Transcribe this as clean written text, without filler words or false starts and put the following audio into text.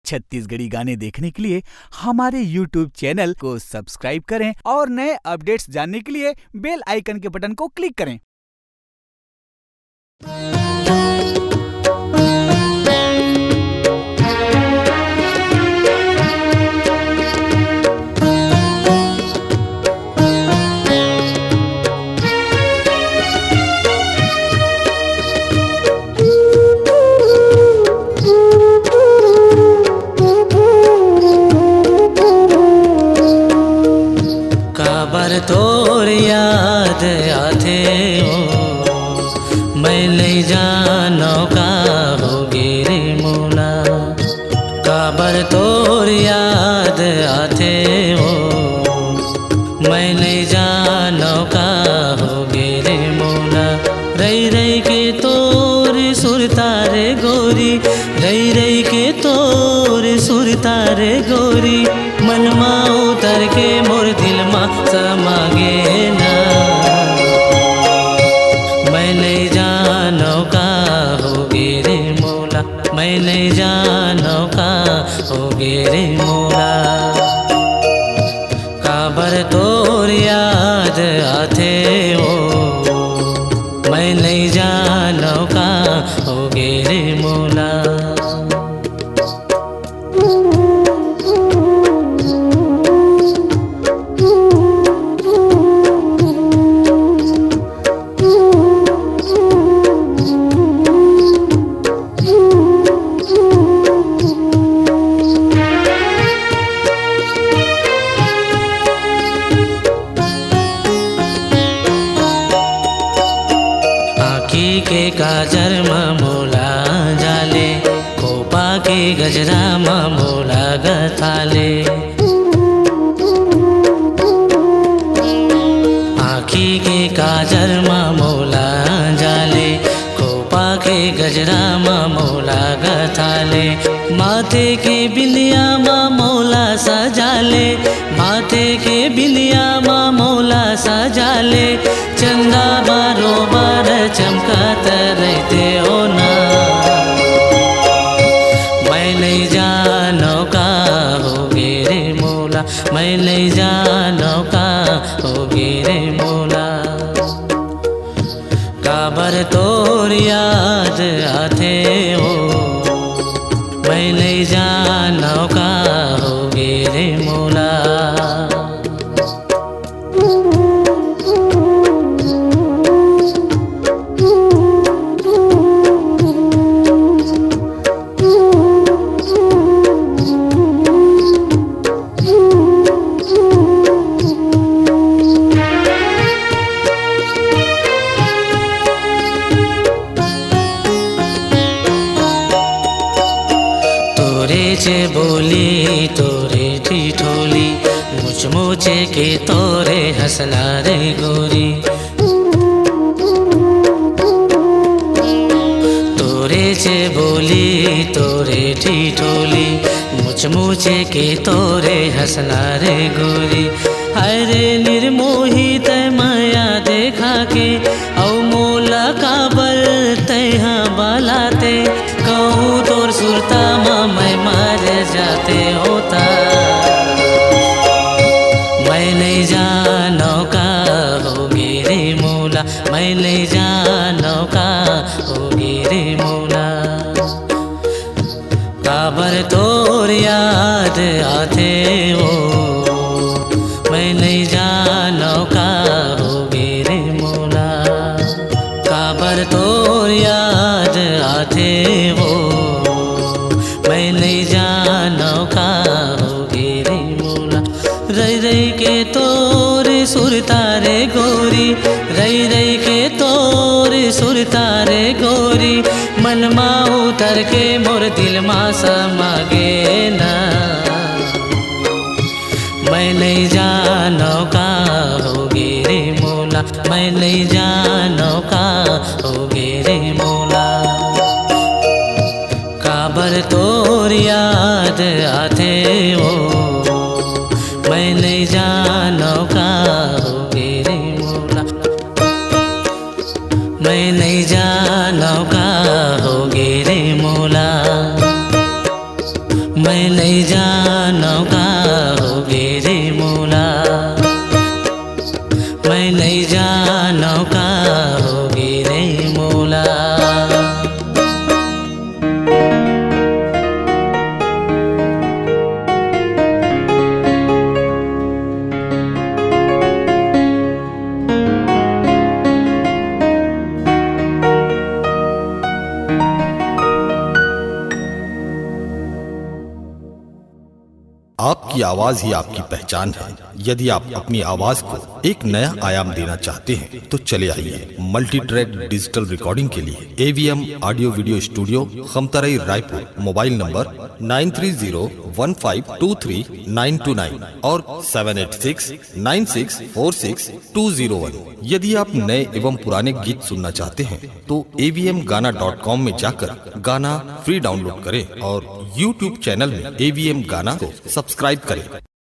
छत्तीसगढ़ी गाने देखने के लिए हमारे YouTube चैनल को सब्सक्राइब करें और नए अपडेट्स जानने के लिए बेल आइकन के बटन को क्लिक करें। काबर तोर याद आथे हो, मैं नहीं जानो का होगे रे मोला। काबर तोर याद आथे हो, मैं नहीं जानो का होगे रे मोला। रई रई के तोर सुर तारे गोरी, रई रई के तोर सुर तारे गोरी, मनमा उतर के मोर दिल मा समागे ना। मैं नहीं जानो का होगे रे मोला, मैं नहीं जानो का होगे रे मोला। काबर तोर याद आथे हो, मैं नहीं जानो का होगे रे मोला। के काजर मोला जाले, कोपा के गजरा मोला गथाले। आँखी के काजर मोला जाले, कोपा के गजरा मोला गथाले। माथे के बिंदिया मोला सजाले, माथे के बिंदिया मोला सजाले। चंदा बारोबार चमकत रहते हो ना। मैं नहीं जानो का होगे रे मोला, मैं नहीं जानो का होगे रे मोला। काबर तोर याद आथे हो, मैं नहीं जानो का होगे रे मोला। चे बोली तोरे ठिठोली, मुचमुचे के तोरे हंसला रे गोरी। तोरे चे बोली तोरे ठिठोली, मुचमुचे के तोरे हंसला रे गोरी। हरे निर्मोही तय माया देखा के, औ मोला काबर तैहा बालाते। कहूँ तोर सुरता मैं मर जाते होता। मैं नहीं जानो का होगे रे मोला, मैं नहीं जानो का होगे रे मोला। काबर तोर याद आथे हो, मैं नहीं जानो का होगे रे मोला। काबर तोर याद आथे हो, मैं नहीं जानो का होगे रे मोला। रई रई के तोर सुर तारे गोरी, रई रई के तोर सुर तारे गोरी, मनमा उतर के मोर दिल मा समागे ना। मैं नहीं जानो का होगे रे मोला, मैं नहीं जानो का होगे रे मोला। काबर तोर याद आथे हो, मैं नहीं जानो का होगे रे मोला। मैं नहीं जानो का होगे रे मोला। मैं आपकी आवाज ही आपकी पहचान है। यदि आप अपनी आवाज को एक नया आयाम देना चाहते हैं तो चले आइए मल्टी ट्रैक डिजिटल रिकॉर्डिंग के लिए AVM audio video studio, Khamtarai, Raipur. Mobile number 9301523929 और 7869646201। यदि आप नए एवं पुराने गीत सुनना चाहते हैं तो avmgana.com में जाकर गाना फ्री डाउनलोड करें और YouTube चैनल में AVM गाना को सब्सक्राइब करें।